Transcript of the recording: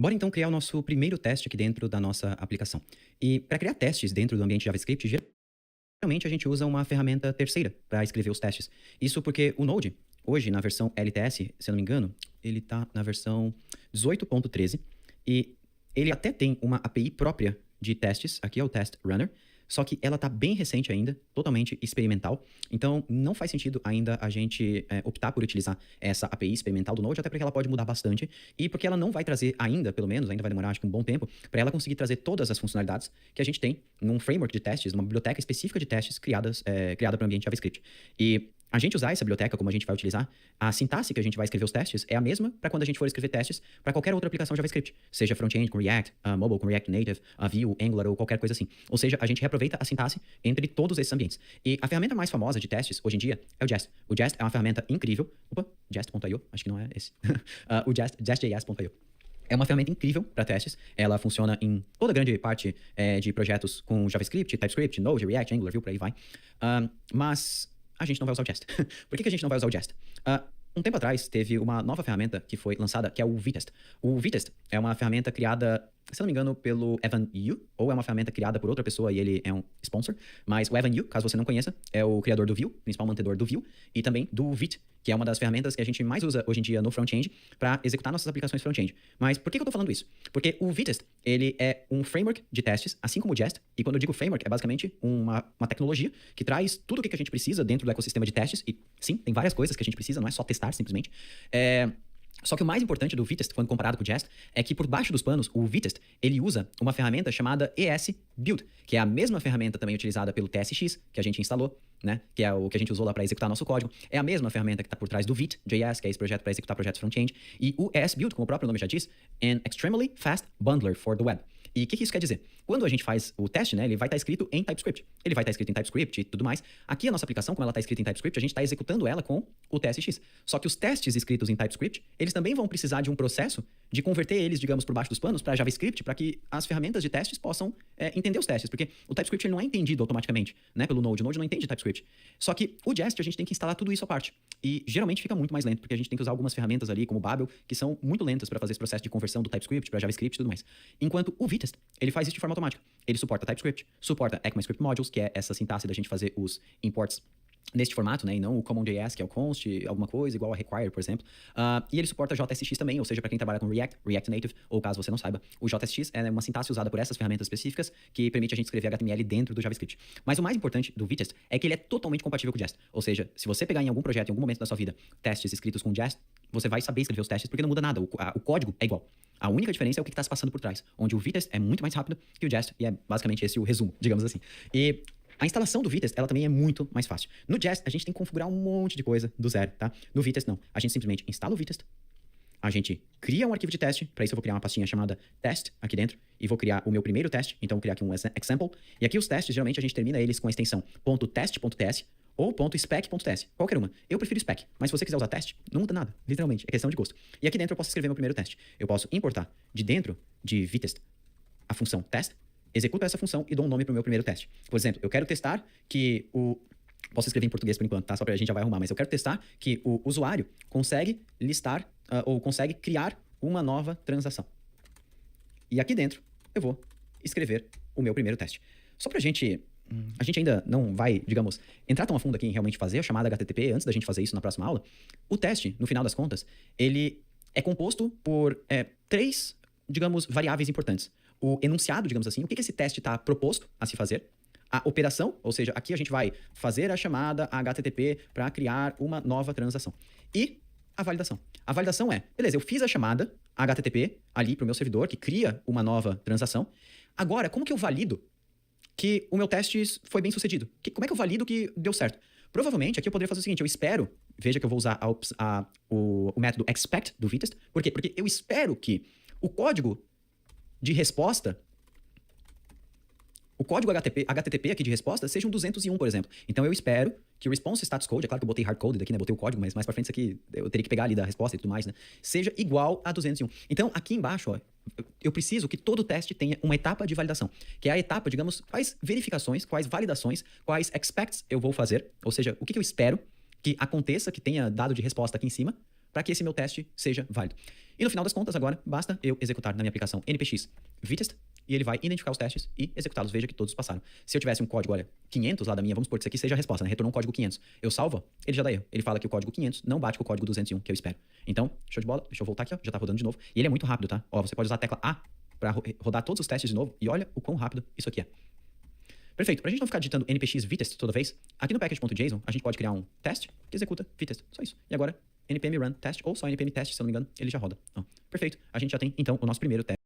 Bora então criar o nosso primeiro teste aqui dentro da nossa aplicação. E para criar testes dentro do ambiente JavaScript, geralmente a gente usa uma ferramenta terceira para escrever os testes. Isso porque o Node, hoje na versão LTS, se eu não me engano, ele está na versão 18.13 e ele até tem uma API própria de testes, aqui é o Test Runner, só que ela está bem recente ainda, totalmente experimental, então não faz sentido ainda a gente optar por utilizar essa API experimental do Node, até porque ela pode mudar bastante e porque ela não vai trazer ainda, pelo menos, ainda vai demorar acho que um bom tempo, para ela conseguir trazer todas as funcionalidades que a gente tem num framework de testes, numa biblioteca específica de testes criada para o ambiente JavaScript. E a gente usar essa biblioteca, como a gente vai utilizar, a sintaxe que a gente vai escrever os testes é a mesma para quando a gente for escrever testes para qualquer outra aplicação JavaScript, seja front-end com React, mobile com React Native, Vue, Angular ou qualquer coisa assim. Ou seja, a gente reaproveita a sintaxe entre todos esses ambientes. E a ferramenta mais famosa de testes hoje em dia é o Jest. O Jest é uma ferramenta incrível. Opa, Jest.io, acho que não é esse. O Jest.js.io. É uma ferramenta incrível para testes. Ela funciona em toda grande parte de projetos com JavaScript, TypeScript, Node, React, Angular, Vue, por aí vai. Mas a gente não vai usar o Jest. Por que a gente não vai usar o Jest? Um tempo atrás, teve uma nova ferramenta que foi lançada, que é o Vitest. O Vitest é uma ferramenta criada, se não me engano, pelo Evan You, ou é uma ferramenta criada por outra pessoa e ele é um sponsor. Mas o Evan You, caso você não conheça, é o criador do Vue, principal mantedor do Vue, e também do Vite, que é uma das ferramentas que a gente mais usa hoje em dia no front-end para executar nossas aplicações front-end. Mas por que eu tô falando isso? Porque o Vitest, ele é um framework de testes, assim como o Jest, e quando eu digo framework, é basicamente uma tecnologia que traz tudo o que a gente precisa dentro do ecossistema de testes, e sim, tem várias coisas que a gente precisa, não é só testar simplesmente. Só que o mais importante do Vitest, quando comparado com o Jest, é que por baixo dos panos, o Vitest, ele usa uma ferramenta chamada ES Build, que é a mesma ferramenta também utilizada pelo TSX, que a gente instalou, né? Que é o que a gente usou lá para executar nosso código. É a mesma ferramenta que está por trás do Vite.js, que é esse projeto para executar projetos front-end. E o ES Build, como o próprio nome já diz, An Extremely Fast Bundler for the Web. E o que isso quer dizer? Quando a gente faz o teste, né, ele vai estar escrito em TypeScript. Ele vai estar escrito em TypeScript e tudo mais. Aqui a nossa aplicação, como ela está escrita em TypeScript, a gente está executando ela com o TSX. Só que os testes escritos em TypeScript, eles também vão precisar de um processo de converter eles, digamos, por baixo dos panos para JavaScript, para que as ferramentas de testes possam entender os testes. Porque o TypeScript ele não é entendido automaticamente, né, pelo Node. O Node não entende TypeScript. Só que o Jest, a gente tem que instalar tudo isso à parte. E geralmente fica muito mais lento, porque a gente tem que usar algumas ferramentas ali, como o Babel, que são muito lentas para fazer esse processo de conversão do TypeScript para JavaScript e tudo mais. Enquanto o Vitest, ele faz isso de forma automática. Ele suporta TypeScript, suporta ECMAScript Modules, que é essa sintaxe da gente fazer os imports neste formato, né, e não o CommonJS, que é o const, alguma coisa, igual a require, por exemplo. E ele suporta JSX também, ou seja, para quem trabalha com React, React Native, ou caso você não saiba, o JSX é uma sintaxe usada por essas ferramentas específicas que permite a gente escrever HTML dentro do JavaScript. Mas o mais importante do Vitest é que ele é totalmente compatível com o Jest. Ou seja, se você pegar em algum projeto, em algum momento da sua vida, testes escritos com Jest, você vai saber escrever os testes porque não muda nada, o código é igual. A única diferença é o que está se passando por trás, onde o Vitest é muito mais rápido que o Jest, e é basicamente esse o resumo, digamos assim. E a instalação do Vitest, ela também é muito mais fácil. No Jest, a gente tem que configurar um monte de coisa do zero, tá? No Vitest, não. A gente simplesmente instala o Vitest, a gente cria um arquivo de teste, para isso eu vou criar uma pastinha chamada test aqui dentro, e vou criar o meu primeiro teste, então vou criar aqui um example, e aqui os testes, geralmente a gente termina eles com a extensão .test.ts ou .spec.ts, qualquer uma. Eu prefiro spec, mas se você quiser usar teste, não muda nada, literalmente, é questão de gosto. E aqui dentro eu posso escrever meu primeiro teste. Eu posso importar de dentro de Vitest a função test, executo essa função e dou um nome para o meu primeiro teste. Por exemplo, eu quero testar que Posso escrever em português por enquanto, tá? Só pra gente já vai arrumar, mas eu quero testar que o usuário consegue listar ou consegue criar uma nova transação. E aqui dentro eu vou escrever o meu primeiro teste. Só pra gente... A gente ainda não vai, digamos, entrar tão a fundo aqui em realmente fazer a chamada HTTP antes da gente fazer isso na próxima aula. O teste, no final das contas, ele é composto por três, digamos, variáveis importantes. O enunciado, digamos assim, o que esse teste está proposto a se fazer. A operação, ou seja, aqui a gente vai fazer a chamada HTTP para criar uma nova transação. E a validação. A validação é, beleza, eu fiz a chamada HTTP ali para o meu servidor, que cria uma nova transação. Agora, como que eu valido que o meu teste foi bem sucedido? Como é que eu valido que deu certo? Provavelmente, aqui eu poderia fazer o seguinte, eu espero, veja que eu vou usar o método expect do Vitest. Por quê? Porque eu espero que o código de resposta, o código HTTP aqui de resposta seja um 201, por exemplo. Então eu espero que o response status code, é claro que eu botei hardcoded aqui, né? Botei o código, mas mais pra frente isso aqui eu teria que pegar ali da resposta e tudo mais, né? Seja igual a 201. Então aqui embaixo, ó, eu preciso que todo teste tenha uma etapa de validação, que é a etapa, digamos, quais verificações, quais validações, quais expects eu vou fazer, ou seja, o que eu espero que aconteça, que tenha dado de resposta aqui em cima, para que esse meu teste seja válido. E no final das contas, agora, basta eu executar na minha aplicação npx vitest, e ele vai identificar os testes e executá-los. Veja que todos passaram. Se eu tivesse um código, olha, 500 lá da minha, vamos supor que isso aqui seja a resposta, né? Retornou um código 500. Eu salvo, ele já dá erro. Ele fala que o código 500 não bate com o código 201 que eu espero. Então, show de bola. Deixa eu voltar aqui, ó. Já tá rodando de novo. E ele é muito rápido, tá? Ó, você pode usar a tecla A para rodar todos os testes de novo. E olha o quão rápido isso aqui é. Perfeito. Pra gente não ficar digitando npx vitest toda vez, aqui no package.json a gente pode criar um teste que executa vitest. Só isso. E agora, npm run test, ou só npm test, se eu não me engano, ele já roda. Ó, perfeito. A gente já tem, então, o nosso primeiro teste.